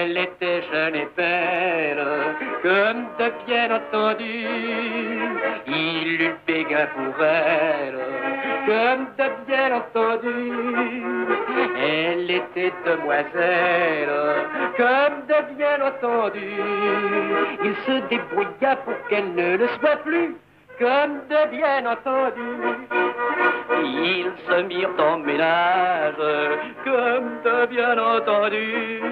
Elle était jeune et belle, comme de bien entendu. Il eut béguin pour elle, comme de bien entendu. Elle était demoiselle, comme de bien entendu. Il se débrouilla pour qu'elle ne le soit plus, comme de bien entendu. Ils se mirent en ménage, comme de bien entendu.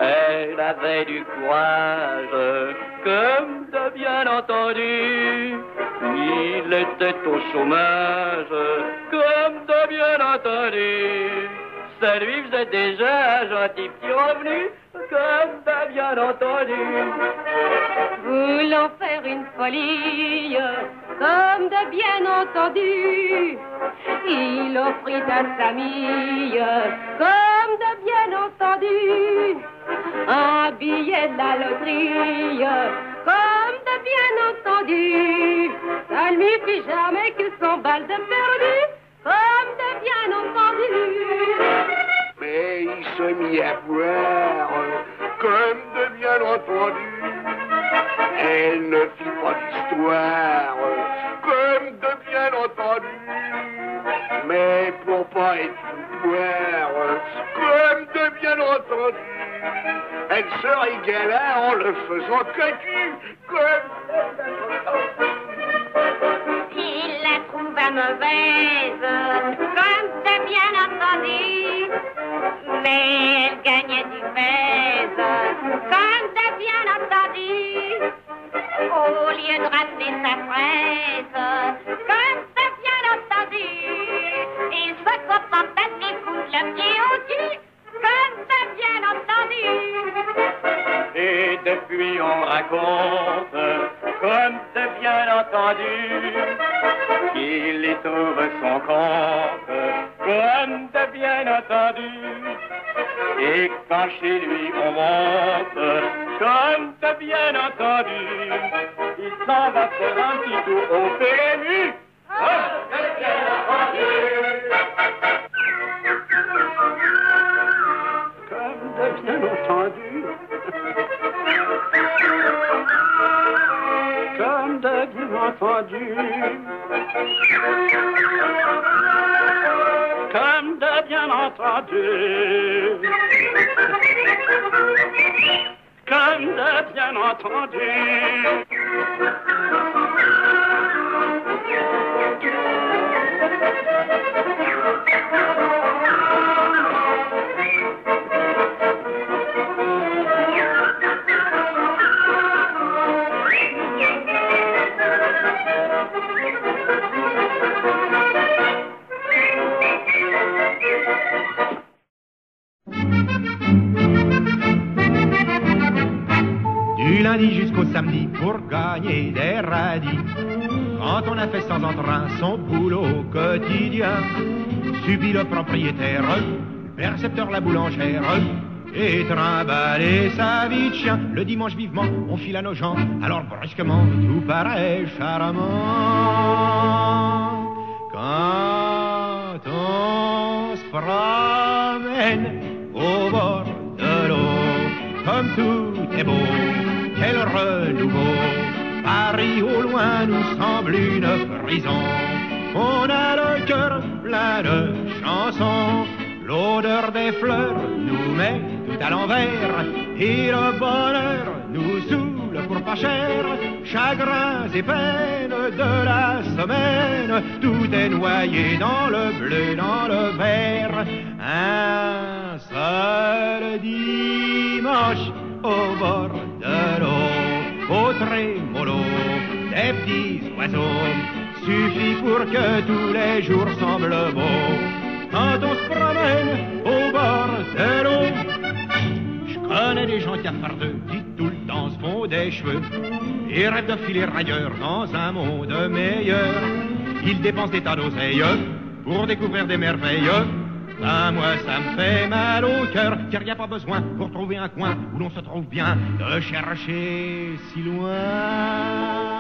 Elle avait du courage, comme de bien entendu. Il était au chômage, comme de bien entendu. Ça lui faisait déjà un gentil petit revenu, comme de bien entendu. Voulant faire une folie, comme de bien entendu, il offrit à sa mie, comme de bien entendu, un billet de la loterie, comme de bien entendu. Ça ne lui fit jamais que 100 balles de perdu, comme de bien entendu. Mais il se mit à boire, comme de bien entendu. Elle ne fit pas d'histoire, comme de bien entendu. Mais pour pas être une poire, comme de bien entendu, elle se régala en le faisant cocu, comme de bien entendu. Il la trouva mauvaise, comme de bien entendu, mais elle gagnait du pèse, comme de bien entendu. Au lieu de ramener sa fraise, comme de bien entendu, il se contentait de lui foutre le pied au cul, comme de bien entendu. Et depuis on raconte, comme de bien entendu, qu'il y trouve son compte, comme de bien entendu. Et quand chez lui on monte, comme de bien entendu, il s'en va faire un petit tour au PMU, comme de bien entendu. Comme de bien entendu. Comme de bien entendu. Comme de bien entendu. Comme de bien entendu. Du lundi jusqu'au samedi pour gagner des radis. Quand on a fait sans entrain son boulot quotidien, subit le propriétaire, le percepteur, la boulangère, et trimballer sa vie de chien. Le dimanche vivement, on file à nos gens, alors brusquement tout paraît charmant. Quand on se promène au bord de l'eau, comme tout est beau, quel renouveau. Paris au loin nous semble une prison. On a le cœur plein de chansons. L'odeur des fleurs nous met tout à l'envers. Et le bonheur nous saoule pour pas cher. Chagrins et peines de la semaine, tout est noyé dans le bleu, dans le vert. Un seul dimanche au bord de l'eau, au trémolo des petits oiseaux, suffit pour que tous les jours semblent beaux. Quand on se promène au bord de l'eau, je connais des gens cafardeux qui tout le temps se font des cheveux et rêvent de filer ailleurs dans un monde meilleur. Ils dépensent des tas d'oseilles pour découvrir des merveilles. Ah, moi ça me fait mal au cœur, car y a pas besoin pour trouver un coin où l'on se trouve bien de chercher si loin.